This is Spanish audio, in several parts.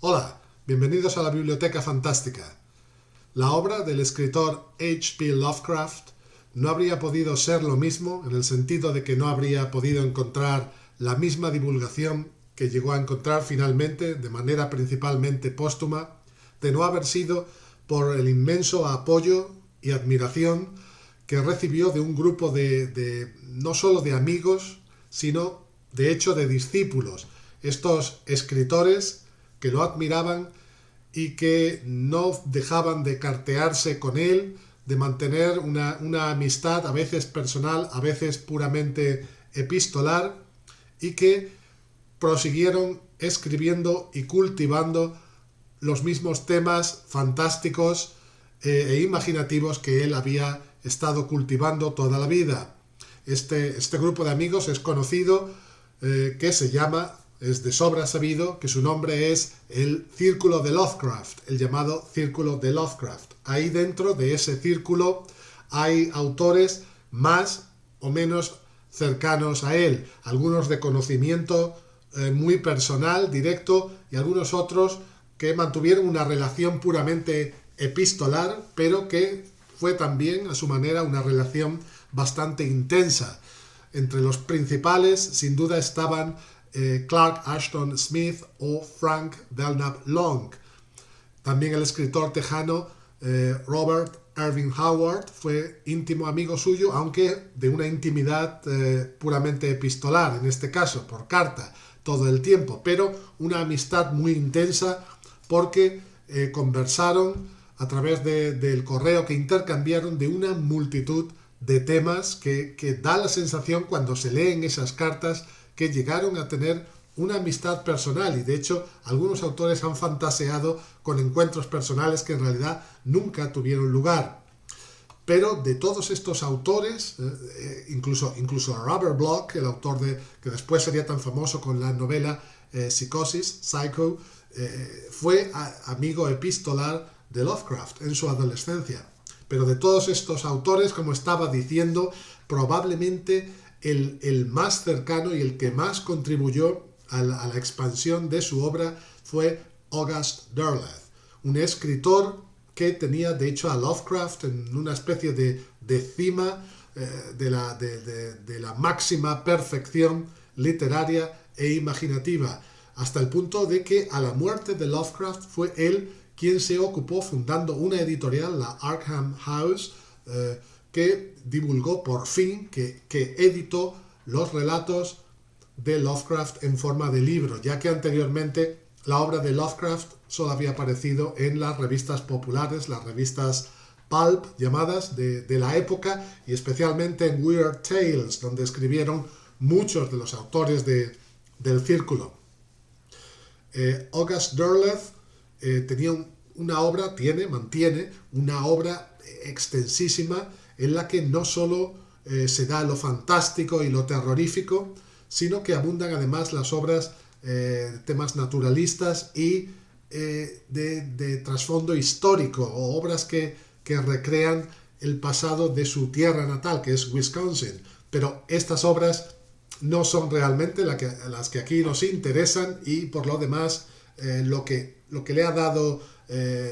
Hola, bienvenidos a la Biblioteca Fantástica. La obra del escritor H.P. Lovecraft no habría podido ser lo mismo en el sentido de que no habría podido encontrar la misma divulgación que llegó a encontrar finalmente, de manera principalmente póstuma, de no haber sido por el inmenso apoyo y admiración que recibió de un grupo de no solo de amigos, sino de hecho de discípulos. Estos escritores que lo admiraban y que no dejaban de cartearse con él, de mantener una amistad a veces personal, a veces puramente epistolar, y que prosiguieron escribiendo y cultivando los mismos temas fantásticos e imaginativos que él había estado cultivando toda la vida. Este grupo de amigos es conocido, que se llama, es de sobra sabido, que su nombre es el Círculo de Lovecraft, el llamado Círculo de Lovecraft. Ahí dentro de ese círculo hay autores más o menos cercanos a él, algunos de conocimiento muy personal, directo, y algunos otros que mantuvieron una relación puramente epistolar, pero que fue también a su manera una relación bastante intensa. Entre los principales, sin duda, estaban Clark Ashton Smith o Frank Belknap Long. También el escritor tejano Robert Irving Howard fue íntimo amigo suyo, aunque de una intimidad puramente epistolar, en este caso, por carta, todo el tiempo, pero una amistad muy intensa porque conversaron a través del correo que intercambiaron de una multitud de temas que da la sensación cuando se leen esas cartas que llegaron a tener una amistad personal, y de hecho algunos autores han fantaseado con encuentros personales que en realidad nunca tuvieron lugar. Pero de todos estos autores, incluso Robert Bloch, el autor que después sería tan famoso con la novela Psicosis, Psycho, fue amigo epistolar de Lovecraft en su adolescencia. Pero de todos estos autores, como estaba diciendo, probablemente el más cercano y el que más contribuyó a la expansión de su obra fue August Derleth, un escritor que tenía de hecho a Lovecraft en una especie de cima de la máxima perfección literaria e imaginativa, hasta el punto de que a la muerte de Lovecraft fue él quien se ocupó fundando una editorial, la Arkham House, que divulgó por fin, que editó los relatos de Lovecraft en forma de libro, ya que anteriormente la obra de Lovecraft solo había aparecido en las revistas populares, las revistas pulp llamadas de la época, y especialmente en Weird Tales, donde escribieron muchos de los autores del círculo. August Derleth mantiene una obra extensísima en la que no solo se da lo fantástico y lo terrorífico, sino que abundan además las obras temas naturalistas y de trasfondo histórico, o obras que recrean el pasado de su tierra natal, que es Wisconsin. Pero estas obras no son realmente las que aquí nos interesan, y por lo demás lo que le ha dado,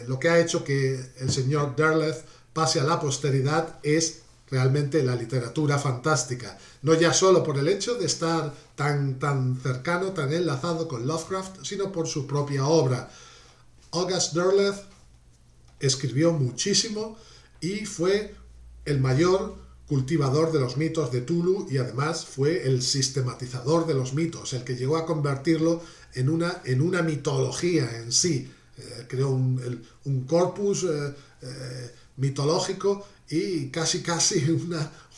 lo que ha hecho que el señor Derleth pase a la posteridad es realmente la literatura fantástica, no ya solo por el hecho de estar tan cercano, tan enlazado con Lovecraft, sino por su propia obra. August Derleth escribió muchísimo y fue el mayor cultivador de los mitos de Cthulhu, y además fue el sistematizador de los mitos, el que llegó a convertirlo en una mitología en sí. Creó un corpus mitológico y casi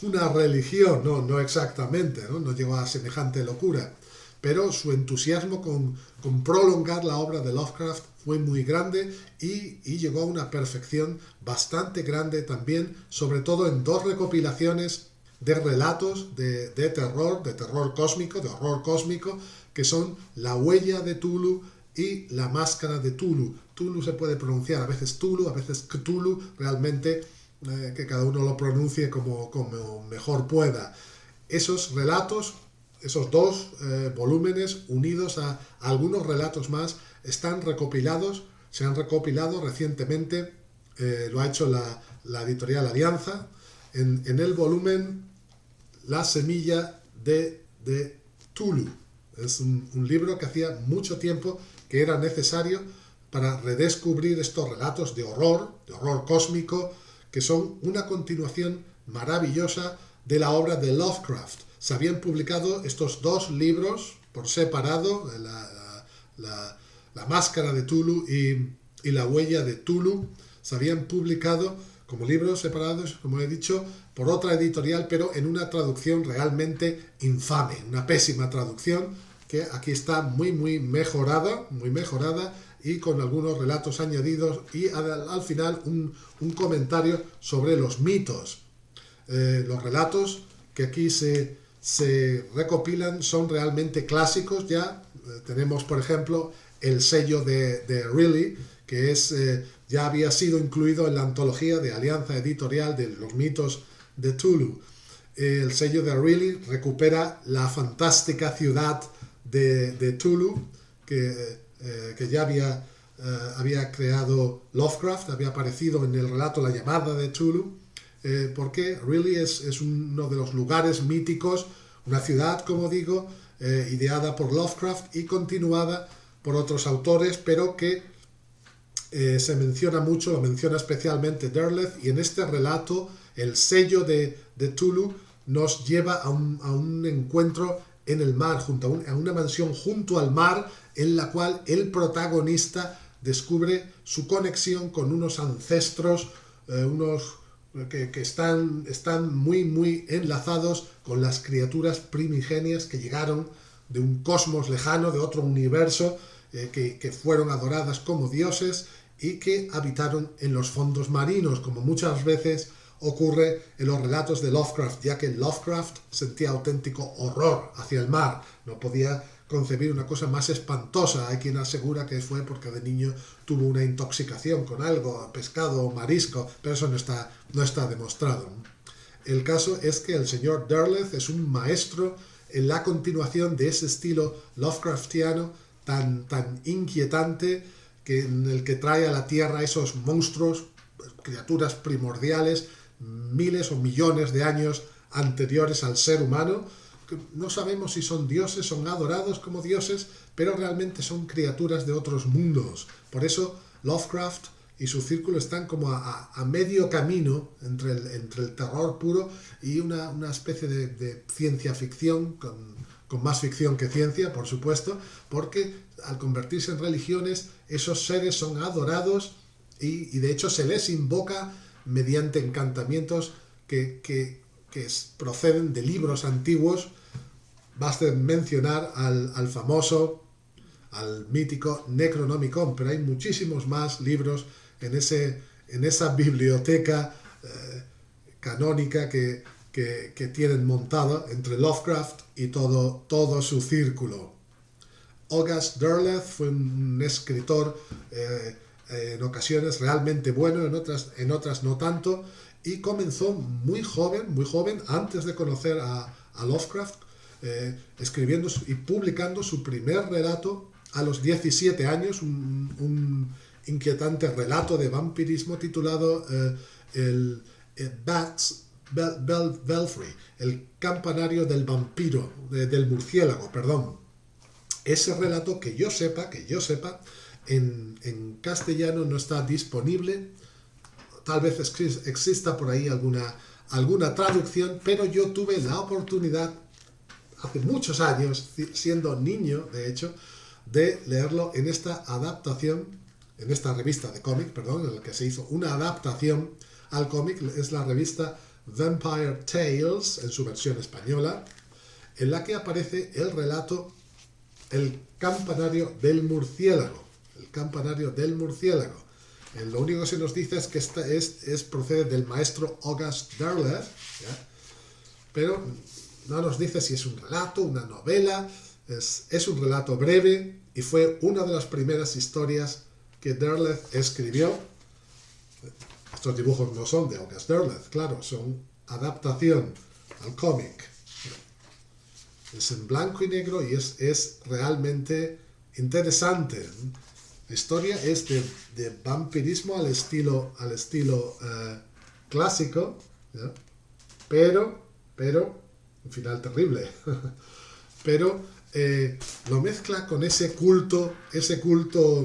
una religión, no exactamente, no llegó a semejante locura, pero su entusiasmo con prolongar la obra de Lovecraft fue muy grande, y llegó a una perfección bastante grande también, sobre todo en dos recopilaciones de relatos de terror cósmico, de horror cósmico, que son La huella de Tulu y La máscara de Tulu. Tulu se puede pronunciar a veces Tulu, a veces Cthulhu, realmente que cada uno lo pronuncie como mejor pueda. Esos relatos, esos dos volúmenes unidos a algunos relatos más, están recopilados, se han recopilado recientemente, lo ha hecho la editorial Alianza, en el volumen La semilla de Tulu. Es un libro que hacía mucho tiempo que era necesario para redescubrir estos relatos de horror cósmico, que son una continuación maravillosa de la obra de Lovecraft. Se habían publicado estos dos libros por separado, la máscara de Tulu y la huella de Tulu. Se habían publicado como libros separados, como he dicho, por otra editorial, pero en una traducción realmente infame, una pésima traducción, que aquí está muy mejorada y con algunos relatos añadidos y al final un comentario sobre los mitos. Los relatos que aquí se recopilan son realmente clásicos ya. Tenemos, por ejemplo, el sello de Riley, que ya había sido incluido en la antología de Alianza Editorial de los mitos de Tulu. El sello de Riley recupera la fantástica ciudad de Tulu, que ya había creado Lovecraft, había aparecido en el relato La llamada de Tulu, porque Riley es uno de los lugares míticos, una ciudad, como digo, ideada por Lovecraft y continuada por otros autores, pero que se menciona mucho, lo menciona especialmente Derleth, y en este relato el sello de Tulu nos lleva a un encuentro en el mar, a una mansión junto al mar, en la cual el protagonista descubre su conexión con unos ancestros, que están muy enlazados con las criaturas primigenias que llegaron de un cosmos lejano, de otro universo, que fueron adoradas como dioses y que habitaron en los fondos marinos, como muchas veces ocurre en los relatos de Lovecraft, ya que Lovecraft sentía auténtico horror hacia el mar, no podía concebir una cosa más espantosa. Hay quien asegura que fue porque de niño tuvo una intoxicación con algo, pescado o marisco, pero eso no está demostrado. El caso es que el señor Derleth es un maestro en la continuación de ese estilo Lovecraftiano tan inquietante, en el que trae a la Tierra esos monstruos, criaturas primordiales, miles o millones de años anteriores al ser humano. No sabemos si son dioses, son adorados como dioses, pero realmente son criaturas de otros mundos. Por eso Lovecraft y su círculo están como a medio camino entre el terror puro y una especie de ciencia ficción, con más ficción que ciencia, por supuesto, porque al convertirse en religiones, esos seres son adorados y de hecho se les invoca mediante encantamientos que proceden de libros antiguos. Basta mencionar al famoso, al mítico Necronomicon, pero hay muchísimos más libros en esa biblioteca canónica que tienen montado entre Lovecraft y todo su círculo. August Derleth fue un escritor en ocasiones realmente bueno, en otras no tanto, y comenzó muy joven, antes de conocer a Lovecraft, escribiendo y publicando su primer relato a los 17 años, un inquietante relato de vampirismo titulado el Bats Belfry, el campanario del vampiro, del murciélago, perdón. Ese relato, que yo sepa, en castellano no está disponible. Tal vez exista por ahí alguna traducción, pero yo tuve la oportunidad, hace muchos años, siendo niño, de hecho, de leerlo en esta adaptación, en esta revista de cómic, perdón, en la que se hizo una adaptación al cómic. Es la revista Vampire Tales, en su versión española, en la que aparece el relato El campanario del murciélago. El campanario del murciélago. Lo único que se nos dice es que procede del maestro August Derleth, ¿ya? Pero no nos dice si es un relato, una novela. Es un relato breve y fue una de las primeras historias que Derleth escribió. Estos dibujos no son de August Derleth, claro, son adaptación al cómic. Es en blanco y negro y es realmente interesante. La historia es de vampirismo al estilo clásico, ¿ya? pero, un final terrible. Pero lo mezcla con ese culto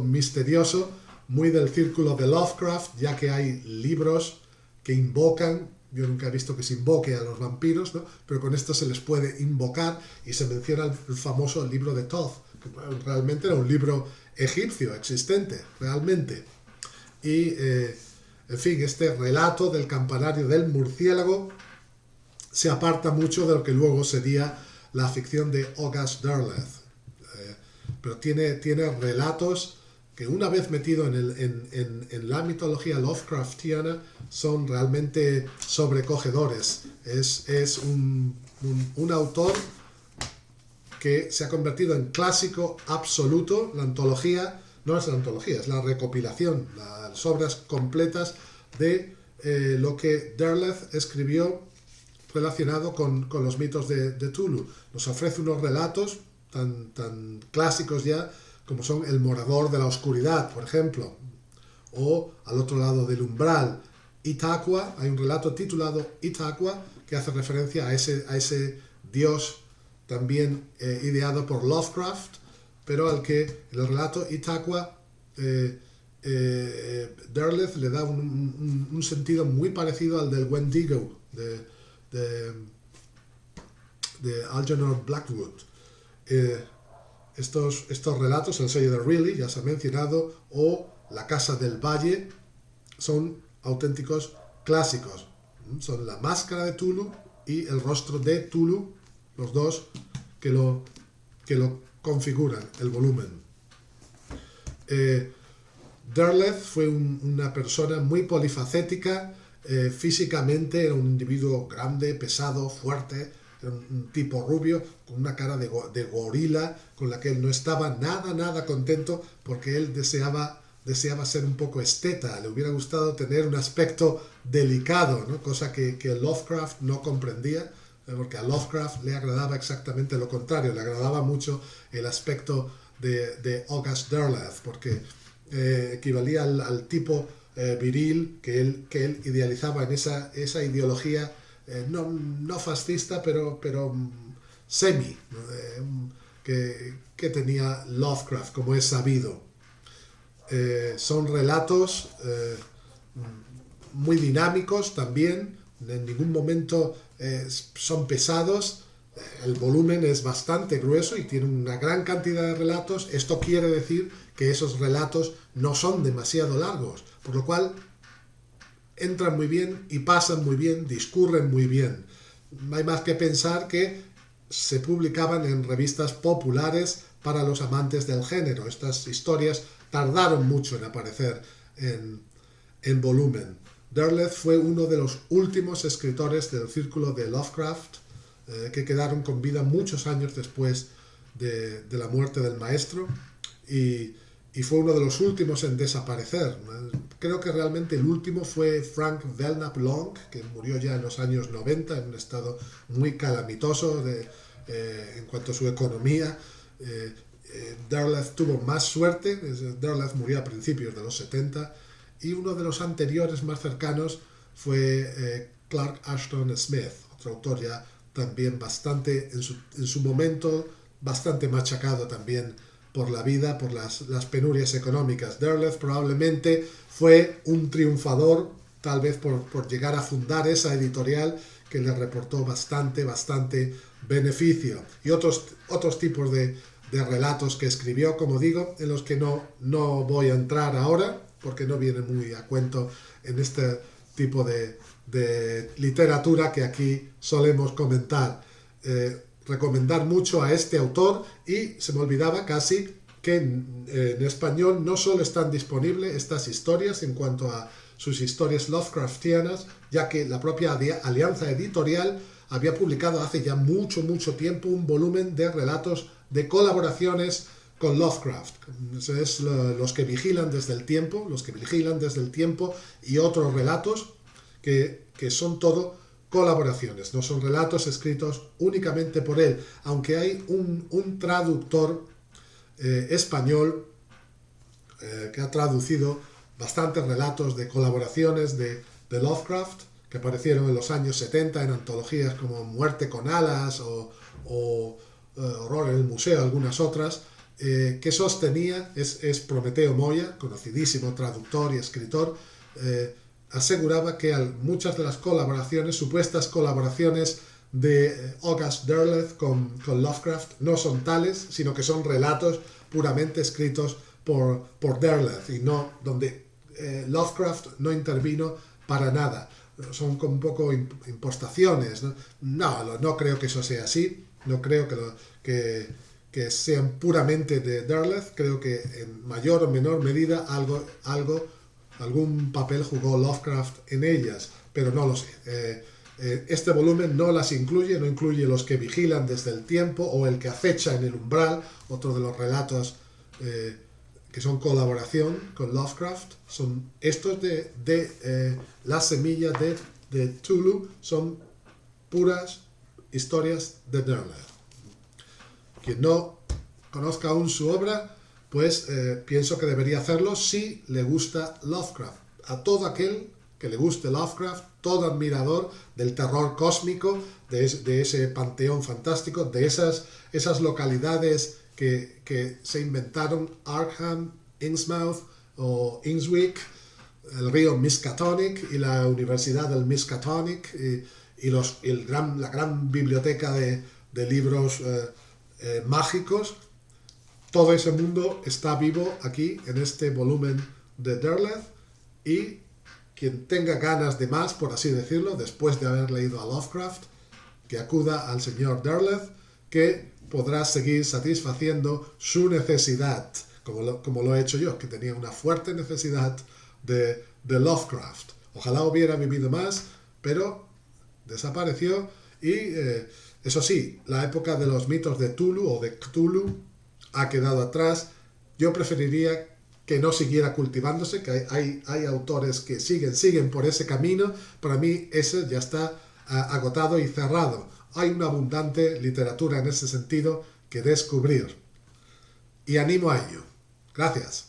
misterioso, muy del círculo de Lovecraft, ya que hay libros que invocan, yo nunca he visto que se invoque a los vampiros, ¿no? Pero con esto se les puede invocar y se menciona el famoso libro de Thoth, que realmente era un libro egipcio existente, realmente. Y, en fin, este relato del campanario del murciélago se aparta mucho de lo que luego sería la ficción de August Derleth. Pero tiene relatos que una vez metido en la mitología Lovecraftiana son realmente sobrecogedores. Es un autor que se ha convertido en clásico absoluto. La antología, no es la antología, es la recopilación, las obras completas de lo que Derleth escribió relacionado con los mitos de Cthulhu. Nos ofrece unos relatos tan clásicos ya como son El morador de la oscuridad, por ejemplo, o Al otro lado del umbral, Itaqua. Hay un relato titulado Itaqua que hace referencia a ese dios también ideado por Lovecraft, pero al que en el relato Itaqua Derleth le da un sentido muy parecido al del Wendigo de Algernon Blackwood. Estos relatos, el sello de Reilly, ya se ha mencionado, o La Casa del Valle, son auténticos clásicos. Son La Máscara de Cthulhu y El Rostro de Cthulhu, los dos que lo configuran, el volumen. Derleth fue una persona muy polifacética. Físicamente era un individuo grande, pesado, fuerte, un tipo rubio, con una cara de gorila, con la que él no estaba nada contento, porque él deseaba ser un poco esteta, le hubiera gustado tener un aspecto delicado, ¿no? Cosa que Lovecraft no comprendía, porque a Lovecraft le agradaba exactamente lo contrario, le agradaba mucho el aspecto de August Derleth, porque equivalía al tipo viril que él idealizaba en esa ideología no fascista, pero semi, que tenía Lovecraft, como es sabido. Son relatos muy dinámicos también, en ningún momento son pesados. El volumen es bastante grueso y tiene una gran cantidad de relatos. Esto quiere decir que esos relatos no son demasiado largos, por lo cual entran muy bien y pasan muy bien, discurren muy bien. No hay más que pensar que se publicaban en revistas populares para los amantes del género. Estas historias tardaron mucho en aparecer en volumen. Derleth fue uno de los últimos escritores del círculo de Lovecraft que quedaron con vida muchos años después de la muerte del maestro, y fue uno de los últimos en desaparecer. Creo que realmente el último fue Frank Belknap Long, que murió ya en los años 90 en un estado muy calamitoso en cuanto a su economía. Derleth tuvo más suerte. Derleth murió a principios de los 70, y uno de los anteriores más cercanos fue Clark Ashton Smith, otro autor ya también bastante, en su momento, bastante machacado también por la vida, por las penurias económicas. Derleth probablemente fue un triunfador, tal vez por llegar a fundar esa editorial que le reportó bastante beneficio. Y otros tipos de relatos que escribió, como digo, en los que no voy a entrar ahora, porque no viene muy a cuento en este tipo de literatura que aquí solemos comentar. Recomendar mucho a este autor, y se me olvidaba casi que en español no solo están disponibles estas historias en cuanto a sus historias Lovecraftianas, ya que la propia Alianza Editorial había publicado hace ya mucho tiempo un volumen de relatos de colaboraciones con Lovecraft. Es los que vigilan desde el tiempo, y otros relatos que son todo colaboraciones, no son relatos escritos únicamente por él, aunque hay un traductor español, que ha traducido bastantes relatos de colaboraciones de Lovecraft que aparecieron en los años 70 en antologías como Muerte con alas o Horror en el museo, algunas otras, que sostenía, es Prometeo Moya, conocidísimo traductor y escritor, aseguraba que muchas de las colaboraciones, supuestas colaboraciones de August Derleth con Lovecraft, no son tales, sino que son relatos puramente escritos por Derleth y no donde Lovecraft no intervino para nada. Son como un poco impostaciones, ¿no? No creo que eso sea así. No creo que sean puramente de Derleth. Creo que en mayor o menor medida algún papel jugó Lovecraft en ellas, pero no lo sé. Este volumen no las incluye, no incluye los que vigilan desde el tiempo o el que acecha en el umbral, otro de los relatos que son colaboración con Lovecraft. Son estos de La semilla de Cthulhu, son puras historias de Derleth. Quien no conozca aún su obra, pues pienso que debería hacerlo si le gusta Lovecraft. A todo aquel que le guste Lovecraft, todo admirador del terror cósmico, de ese panteón fantástico, de esas localidades que se inventaron, Arkham, Innsmouth o Innswick, el río Miskatonic y la Universidad del Miskatonic y la gran biblioteca de libros mágicos. Todo ese mundo está vivo aquí en este volumen de Derleth, y quien tenga ganas de más, por así decirlo, después de haber leído a Lovecraft, que acuda al señor Derleth, que podrá seguir satisfaciendo su necesidad, como lo he hecho yo, que tenía una fuerte necesidad de Lovecraft. Ojalá hubiera vivido más, pero desapareció. Y eso sí, la época de los mitos de Tulu o de Cthulhu ha quedado atrás. Yo preferiría que no siguiera cultivándose, que hay autores que siguen por ese camino. Para mí ese ya está agotado y cerrado. Hay una abundante literatura en ese sentido que descubrir. Y animo a ello. Gracias.